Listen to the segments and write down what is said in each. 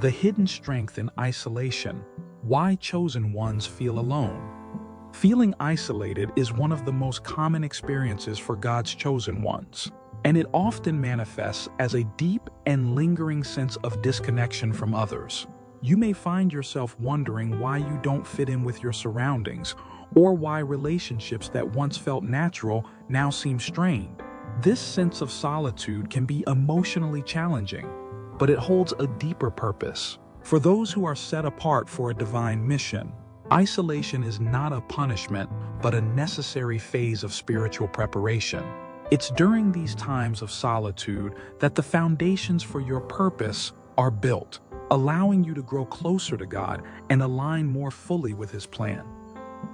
The hidden strength in isolation. Why chosen ones feel alone. Feeling isolated is one of the most common experiences for God's chosen ones, and it often manifests as a deep and lingering sense of disconnection from others. You may find yourself wondering why you don't fit in with your surroundings, or why relationships that once felt natural now seem strained. This sense of solitude can be emotionally challenging, but it holds a deeper purpose. For those who are set apart for a divine mission, isolation is not a punishment, but a necessary phase of spiritual preparation. It's during these times of solitude that the foundations for your purpose are built, allowing you to grow closer to God and align more fully with His plan.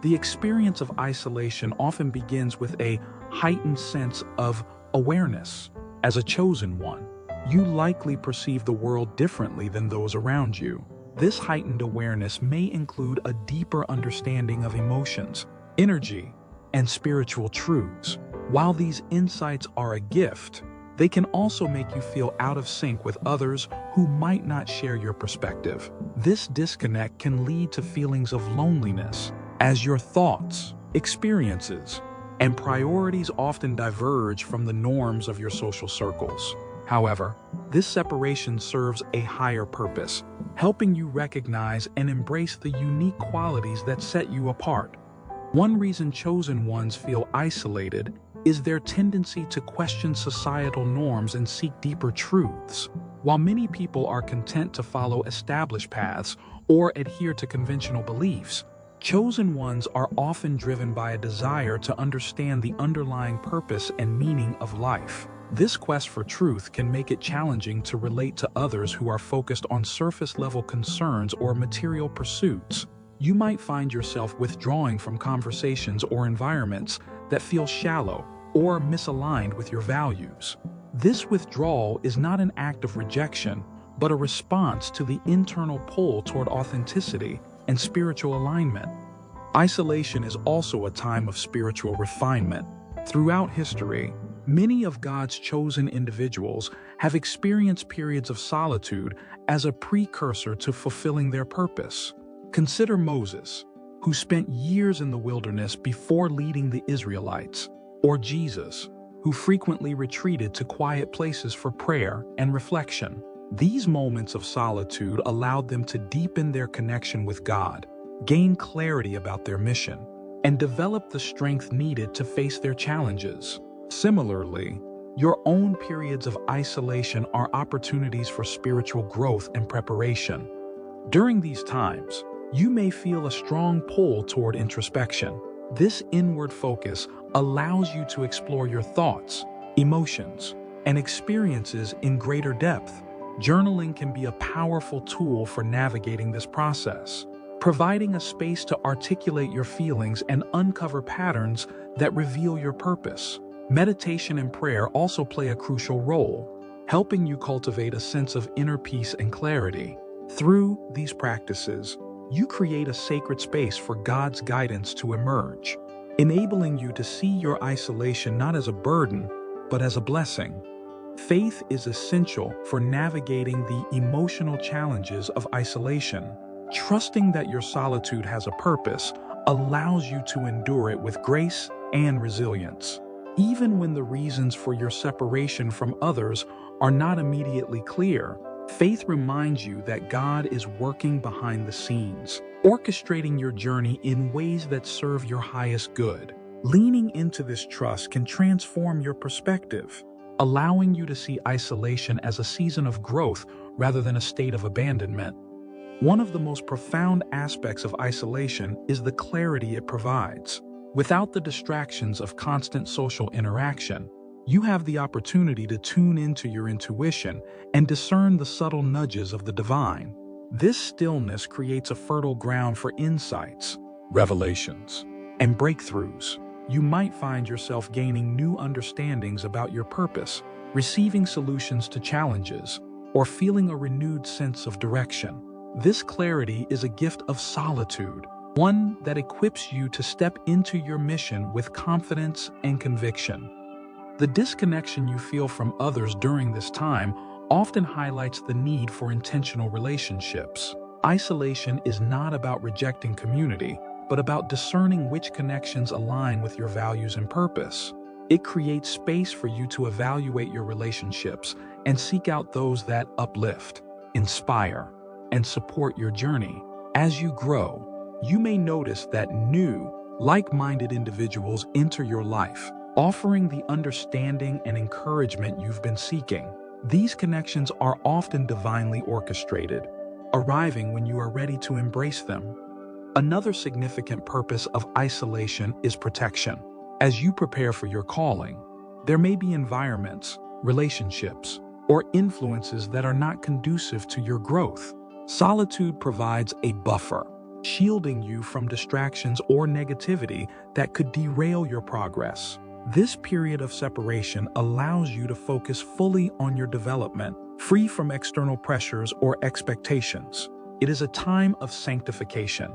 The experience of isolation often begins with a heightened sense of awareness. As a chosen one, you likely perceive the world differently than those around you. This heightened awareness may include a deeper understanding of emotions, energy, and spiritual truths. While these insights are a gift, they can also make you feel out of sync with others who might not share your perspective. This disconnect can lead to feelings of loneliness, as your thoughts, experiences, and priorities often diverge from the norms of your social circles. However, this separation serves a higher purpose, helping you recognize and embrace the unique qualities that set you apart. One reason chosen ones feel isolated is their tendency to question societal norms and seek deeper truths. While many people are content to follow established paths or adhere to conventional beliefs, chosen ones are often driven by a desire to understand the underlying purpose and meaning of life. This quest for truth can make it challenging to relate to others who are focused on surface-level concerns or material pursuits. You might find yourself withdrawing from conversations or environments that feel shallow or misaligned with your values. This withdrawal is not an act of rejection, but a response to the internal pull toward authenticity and spiritual alignment. Isolation is also a time of spiritual refinement. Throughout history, many of God's chosen individuals have experienced periods of solitude as a precursor to fulfilling their purpose. Consider Moses, who spent years in the wilderness before leading the Israelites, or Jesus, who frequently retreated to quiet places for prayer and reflection. These moments of solitude allowed them to deepen their connection with God, gain clarity about their mission, and develop the strength needed to face their challenges. Similarly, your own periods of isolation are opportunities for spiritual growth and preparation. During these times, you may feel a strong pull toward introspection. This inward focus allows you to explore your thoughts, emotions, and experiences in greater depth. Journaling can be a powerful tool for navigating this process, providing a space to articulate your feelings and uncover patterns that reveal your purpose. Meditation and prayer also play a crucial role, helping you cultivate a sense of inner peace and clarity. Through these practices, you create a sacred space for God's guidance to emerge, enabling you to see your isolation not as a burden, but as a blessing. Faith is essential for navigating the emotional challenges of isolation. Trusting that your solitude has a purpose allows you to endure it with grace and resilience. Even when the reasons for your separation from others are not immediately clear, faith reminds you that God is working behind the scenes, orchestrating your journey in ways that serve your highest good. Leaning into this trust can transform your perspective, allowing you to see isolation as a season of growth rather than a state of abandonment. One of the most profound aspects of isolation is the clarity it provides. Without the distractions of constant social interaction, you have the opportunity to tune into your intuition and discern the subtle nudges of the divine. This stillness creates a fertile ground for insights, revelations, and breakthroughs. You might find yourself gaining new understandings about your purpose, receiving solutions to challenges, or feeling a renewed sense of direction. This clarity is a gift of solitude, one that equips you to step into your mission with confidence and conviction. The disconnection you feel from others during this time often highlights the need for intentional relationships. Isolation is not about rejecting community, but about discerning which connections align with your values and purpose. It creates space for you to evaluate your relationships and seek out those that uplift, inspire, and support your journey. As you grow, you may notice that new, like-minded individuals enter your life, offering the understanding and encouragement you've been seeking. These connections are often divinely orchestrated, arriving when you are ready to embrace them. Another significant purpose of isolation is protection. As you prepare for your calling, there may be environments, relationships, or influences that are not conducive to your growth. Solitude provides a buffer, shielding you from distractions or negativity that could derail your progress. This period of separation allows you to focus fully on your development, free from external pressures or expectations. It is a time of sanctification,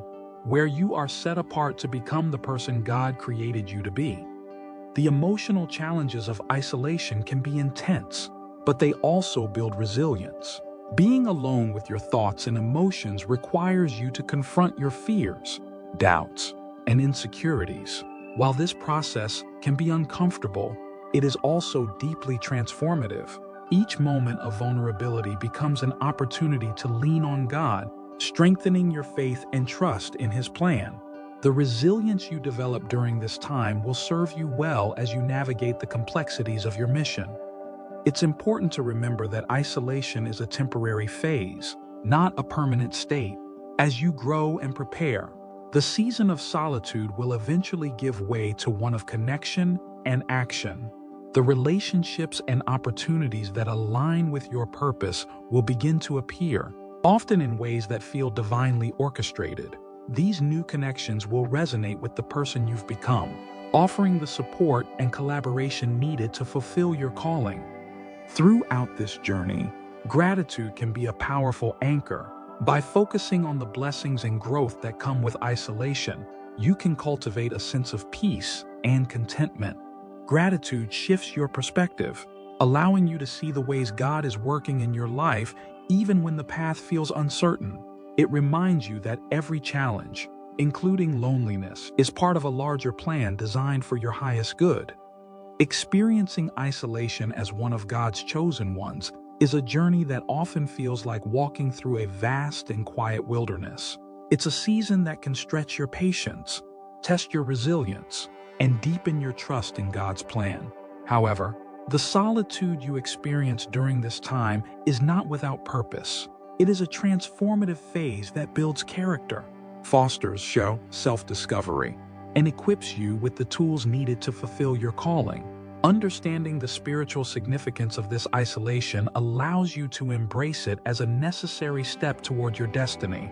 where you are set apart to become the person God created you to be. The emotional challenges of isolation can be intense, but they also build resilience. Being alone with your thoughts and emotions requires you to confront your fears, doubts, and insecurities. While this process can be uncomfortable, it is also deeply transformative. Each moment of vulnerability becomes an opportunity to lean on God, strengthening your faith and trust in His plan. The resilience you develop during this time will serve you well as you navigate the complexities of your mission. It's important to remember that isolation is a temporary phase, not a permanent state. As you grow and prepare, the season of solitude will eventually give way to one of connection and action. The relationships and opportunities that align with your purpose will begin to appear, often in ways that feel divinely orchestrated. These new connections will resonate with the person you've become, offering the support and collaboration needed to fulfill your calling. Throughout this journey, gratitude can be a powerful anchor. By focusing on the blessings and growth that come with isolation, you can cultivate a sense of peace and contentment. Gratitude shifts your perspective, allowing you to see the ways God is working in your life even when the path feels uncertain. It reminds you that every challenge, including loneliness, is part of a larger plan designed for your highest good. Experiencing isolation as one of God's chosen ones is a journey that often feels like walking through a vast and quiet wilderness. It's a season that can stretch your patience, test your resilience, and deepen your trust in God's plan. However, the solitude you experience during this time is not without purpose. It is a transformative phase that builds character, fosters self-discovery, and equips you with the tools needed to fulfill your calling. Understanding the spiritual significance of this isolation allows you to embrace it as a necessary step toward your destiny.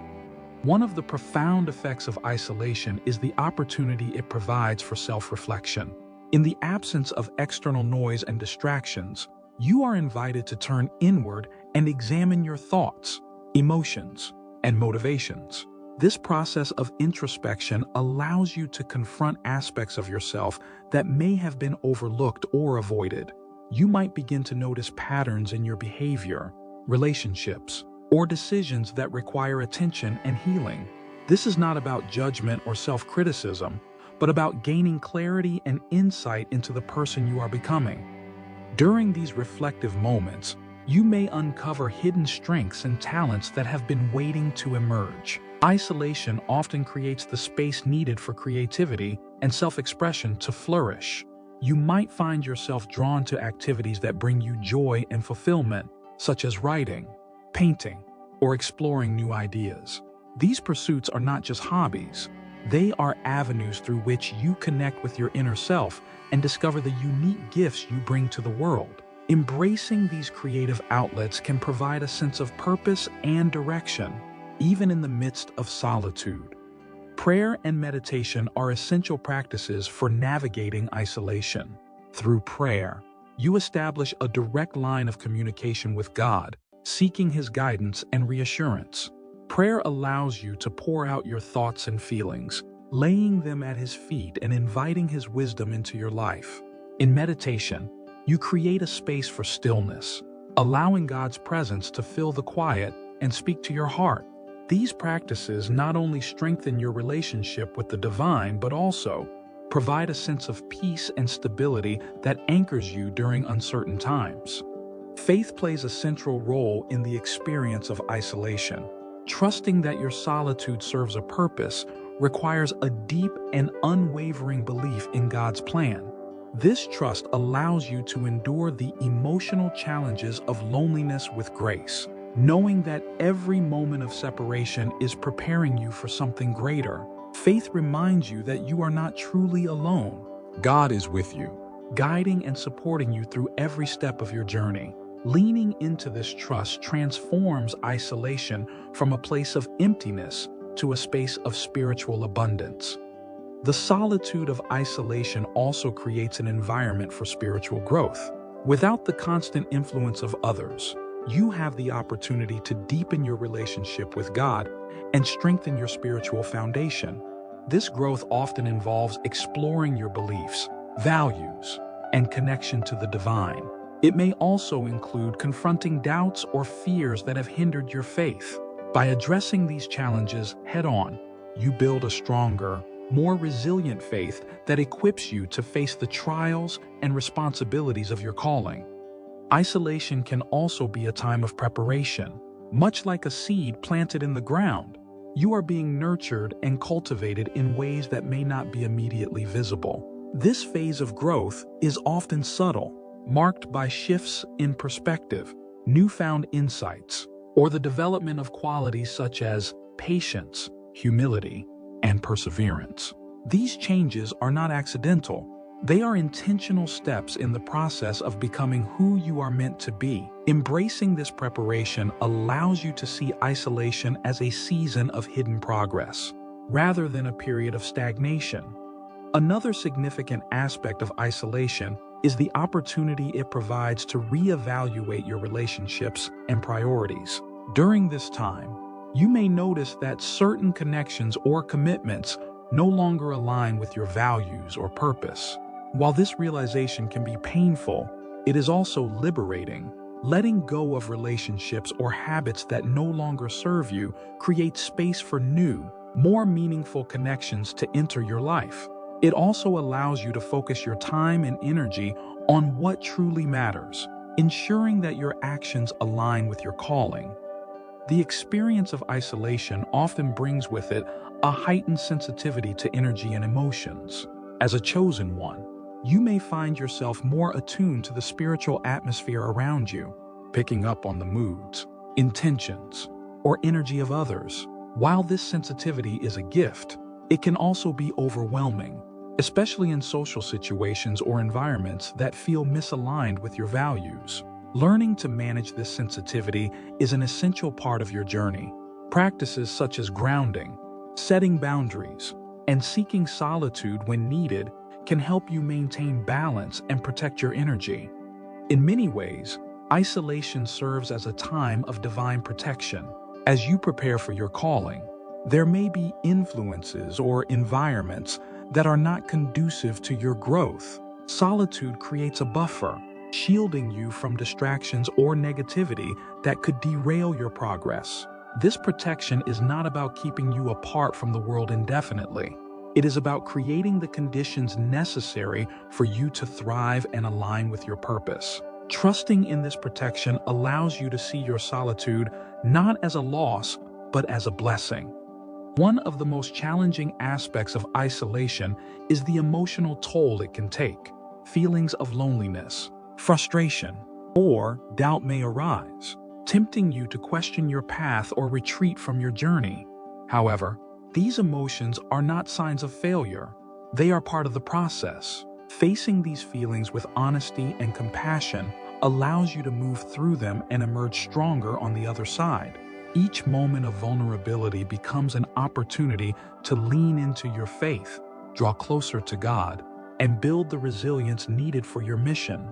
One of the profound effects of isolation is the opportunity it provides for self-reflection. In the absence of external noise and distractions, you are invited to turn inward and examine your thoughts, emotions, and motivations. This process of introspection allows you to confront aspects of yourself that may have been overlooked or avoided. You might begin to notice patterns in your behavior, relationships, or decisions that require attention and healing. This is not about judgment or self-criticism, but about gaining clarity and insight into the person you are becoming. During these reflective moments, you may uncover hidden strengths and talents that have been waiting to emerge. Isolation often creates the space needed for creativity and self-expression to flourish. You might find yourself drawn to activities that bring you joy and fulfillment, such as writing, painting, or exploring new ideas. These pursuits are not just hobbies. They are avenues through which you connect with your inner self and discover the unique gifts you bring to the world. Embracing these creative outlets can provide a sense of purpose and direction, even in the midst of solitude. Prayer and meditation are essential practices for navigating isolation. Through prayer, you establish a direct line of communication with God, seeking His guidance and reassurance. Prayer allows you to pour out your thoughts and feelings, laying them at His feet and inviting His wisdom into your life. In meditation, you create a space for stillness, allowing God's presence to fill the quiet and speak to your heart. These practices not only strengthen your relationship with the divine, but also provide a sense of peace and stability that anchors you during uncertain times. Faith plays a central role in the experience of isolation. Trusting that your solitude serves a purpose requires a deep and unwavering belief in God's plan. This trust allows you to endure the emotional challenges of loneliness with grace, knowing that every moment of separation is preparing you for something greater. Faith reminds you that you are not truly alone. God is with you, guiding and supporting you through every step of your journey. Leaning into this trust transforms isolation from a place of emptiness to a space of spiritual abundance. The solitude of isolation also creates an environment for spiritual growth. Without the constant influence of others, you have the opportunity to deepen your relationship with God and strengthen your spiritual foundation. This growth often involves exploring your beliefs, values, and connection to the divine. It may also include confronting doubts or fears that have hindered your faith. By addressing these challenges head-on, you build a stronger, more resilient faith that equips you to face the trials and responsibilities of your calling. Isolation can also be a time of preparation. Much like a seed planted in the ground, you are being nurtured and cultivated in ways that may not be immediately visible. This phase of growth is often subtle, marked by shifts in perspective, newfound insights, or the development of qualities such as patience, humility, and perseverance. These changes are not accidental. They are intentional steps in the process of becoming who you are meant to be. Embracing this preparation allows you to see isolation as a season of hidden progress, rather than a period of stagnation. Another significant aspect of isolation is the opportunity it provides to reevaluate your relationships and priorities. During this time, you may notice that certain connections or commitments no longer align with your values or purpose. While this realization can be painful, it is also liberating. Letting go of relationships or habits that no longer serve you creates space for new, more meaningful connections to enter your life. It also allows you to focus your time and energy on what truly matters, ensuring that your actions align with your calling. The experience of isolation often brings with it a heightened sensitivity to energy and emotions. As a chosen one, you may find yourself more attuned to the spiritual atmosphere around you, picking up on the moods, intentions, or energy of others. While this sensitivity is a gift, it can also be overwhelming, especially in social situations or environments that feel misaligned with your values. Learning to manage this sensitivity is an essential part of your journey. Practices such as grounding, setting boundaries, and seeking solitude when needed can help you maintain balance and protect your energy. In many ways, isolation serves as a time of divine protection. As you prepare for your calling, there may be influences or environments that are not conducive to your growth. Solitude creates a buffer, shielding you from distractions or negativity that could derail your progress. This protection is not about keeping you apart from the world indefinitely. It is about creating the conditions necessary for you to thrive and align with your purpose. Trusting in this protection allows you to see your solitude not as a loss, but as a blessing. One of the most challenging aspects of isolation is the emotional toll it can take. Feelings of loneliness, frustration, or doubt may arise, tempting you to question your path or retreat from your journey. However, these emotions are not signs of failure. They are part of the process. Facing these feelings with honesty and compassion allows you to move through them and emerge stronger on the other side. Each moment of vulnerability becomes an opportunity to lean into your faith, draw closer to God, and build the resilience needed for your mission.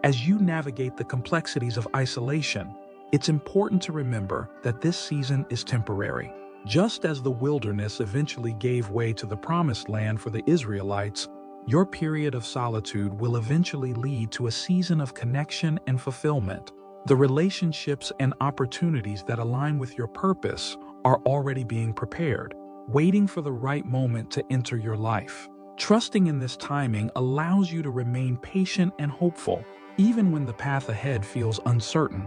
As you navigate the complexities of isolation, it's important to remember that this season is temporary. Just as the wilderness eventually gave way to the promised land for the Israelites, your period of solitude will eventually lead to a season of connection and fulfillment. The relationships and opportunities that align with your purpose are already being prepared, waiting for the right moment to enter your life. Trusting in this timing allows you to remain patient and hopeful, even when the path ahead feels uncertain.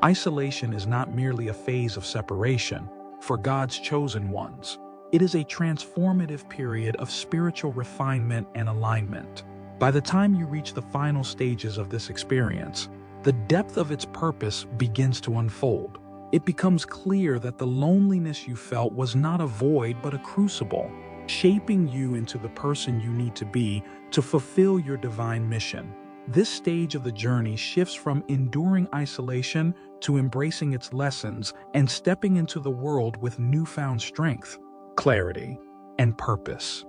Isolation is not merely a phase of separation for God's chosen ones. It is a transformative period of spiritual refinement and alignment. By the time you reach the final stages of this experience, the depth of its purpose begins to unfold. It becomes clear that the loneliness you felt was not a void but a crucible, shaping you into the person you need to be to fulfill your divine mission. This stage of the journey shifts from enduring isolation to embracing its lessons and stepping into the world with newfound strength, clarity, and purpose.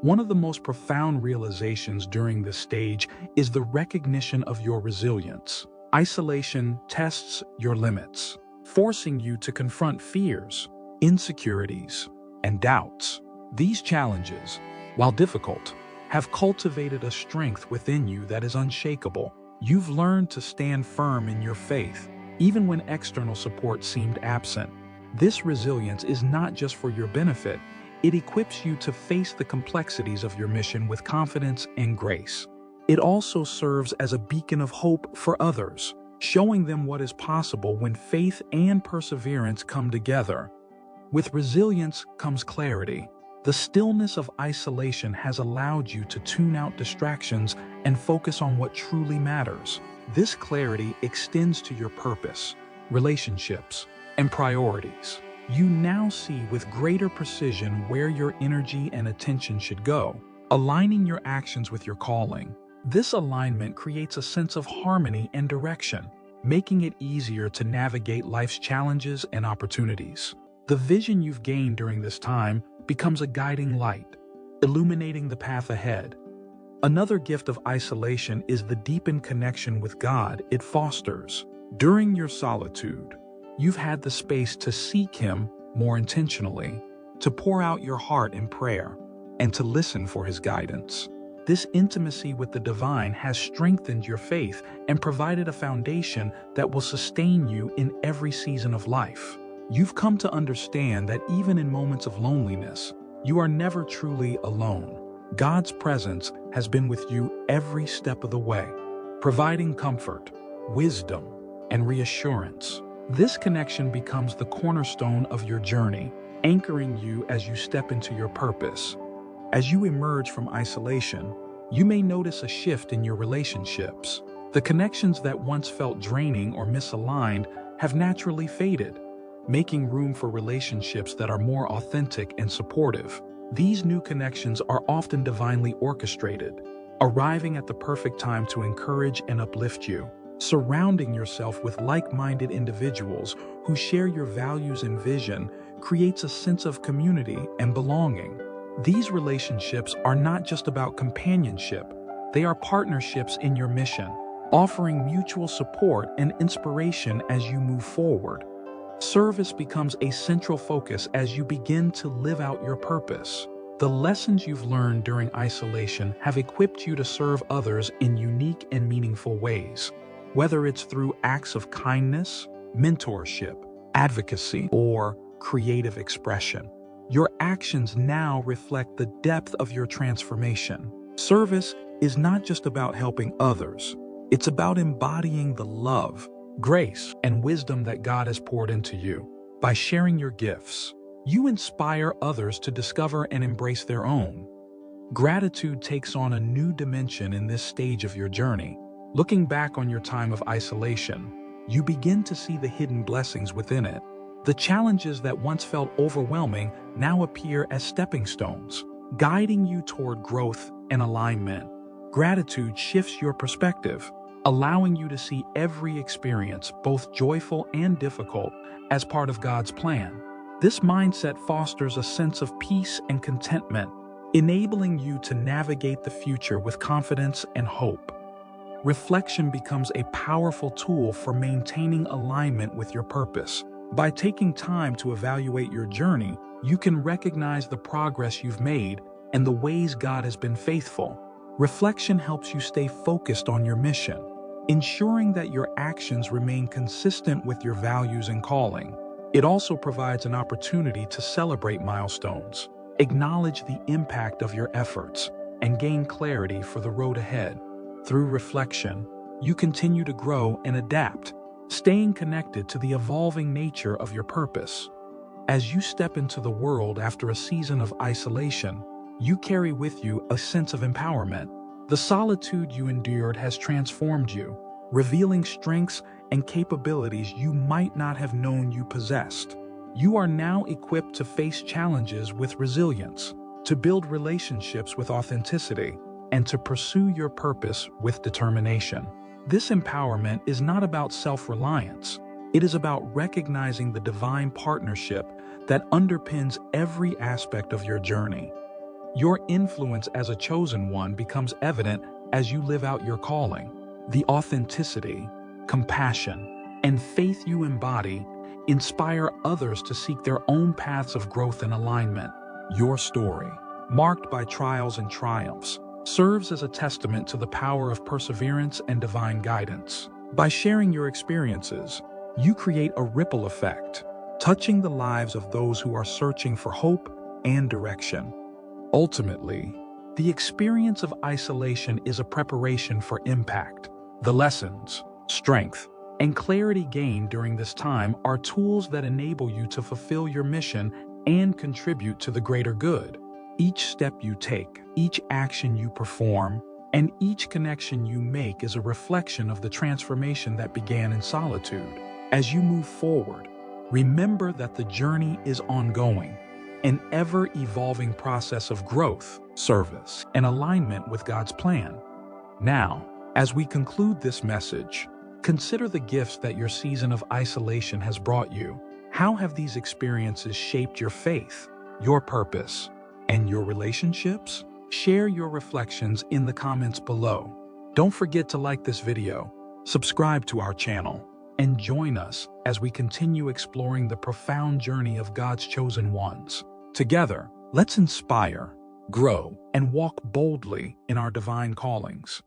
One of the most profound realizations during this stage is the recognition of your resilience. Isolation tests your limits, forcing you to confront fears, insecurities, and doubts. These challenges, while difficult, have cultivated a strength within you that is unshakable. You've learned to stand firm in your faith, even when external support seemed absent. This resilience is not just for your benefit, it equips you to face the complexities of your mission with confidence and grace. It also serves as a beacon of hope for others, showing them what is possible when faith and perseverance come together. With resilience comes clarity. The stillness of isolation has allowed you to tune out distractions and focus on what truly matters. This clarity extends to your purpose, relationships, and priorities. You now see with greater precision where your energy and attention should go, aligning your actions with your calling. This alignment creates a sense of harmony and direction, making it easier to navigate life's challenges and opportunities. The vision you've gained during this time becomes a guiding light, illuminating the path ahead. Another gift of isolation is the deepened connection with God it fosters. During your solitude, you've had the space to seek Him more intentionally, to pour out your heart in prayer, and to listen for His guidance. This intimacy with the divine has strengthened your faith and provided a foundation that will sustain you in every season of life. You've come to understand that even in moments of loneliness, you are never truly alone. God's presence has been with you every step of the way, providing comfort, wisdom, and reassurance. This connection becomes the cornerstone of your journey, anchoring you as you step into your purpose. As you emerge from isolation, you may notice a shift in your relationships. The connections that once felt draining or misaligned have naturally faded, making room for relationships that are more authentic and supportive. These new connections are often divinely orchestrated, arriving at the perfect time to encourage and uplift you. Surrounding yourself with like-minded individuals who share your values and vision creates a sense of community and belonging. These relationships are not just about companionship, they are partnerships in your mission, offering mutual support and inspiration as you move forward. Service becomes a central focus as you begin to live out your purpose. The lessons you've learned during isolation have equipped you to serve others in unique and meaningful ways. Whether it's through acts of kindness, mentorship, advocacy, or creative expression, your actions now reflect the depth of your transformation. Service is not just about helping others, it's about embodying the love, grace, and wisdom that God has poured into you. By sharing your gifts, you inspire others to discover and embrace their own. Gratitude takes on a new dimension in this stage of your journey. Looking back on your time of isolation, you begin to see the hidden blessings within it. The challenges that once felt overwhelming now appear as stepping stones, guiding you toward growth and alignment. Gratitude shifts your perspective, allowing you to see every experience, both joyful and difficult, as part of God's plan. This mindset fosters a sense of peace and contentment, enabling you to navigate the future with confidence and hope. Reflection becomes a powerful tool for maintaining alignment with your purpose. By taking time to evaluate your journey, you can recognize the progress you've made and the ways God has been faithful. Reflection helps you stay focused on your mission, ensuring that your actions remain consistent with your values and calling. It also provides an opportunity to celebrate milestones, acknowledge the impact of your efforts, and gain clarity for the road ahead. Through reflection, you continue to grow and adapt, staying connected to the evolving nature of your purpose. As you step into the world after a season of isolation, you carry with you a sense of empowerment. The solitude you endured has transformed you, revealing strengths and capabilities you might not have known you possessed. You are now equipped to face challenges with resilience, to build relationships with authenticity, and to pursue your purpose with determination. This empowerment is not about self-reliance. It is about recognizing the divine partnership that underpins every aspect of your journey. Your influence as a chosen one becomes evident as you live out your calling. The authenticity, compassion, and faith you embody inspire others to seek their own paths of growth and alignment. Your story, marked by trials and triumphs, serves as a testament to the power of perseverance and divine guidance. By sharing your experiences, you create a ripple effect, touching the lives of those who are searching for hope and direction. Ultimately, the experience of isolation is a preparation for impact. The lessons, strength, and clarity gained during this time are tools that enable you to fulfill your mission and contribute to the greater good. Each step you take, each action you perform, and each connection you make is a reflection of the transformation that began in solitude. As you move forward, remember that the journey is ongoing, an ever-evolving process of growth, service, and alignment with God's plan. Now, as we conclude this message, consider the gifts that your season of isolation has brought you. How have these experiences shaped your faith, your purpose, and your relationships? Share your reflections in the comments below. Don't forget to like this video, subscribe to our channel, and join us as we continue exploring the profound journey of God's chosen ones. Together, let's inspire, grow, and walk boldly in our divine callings.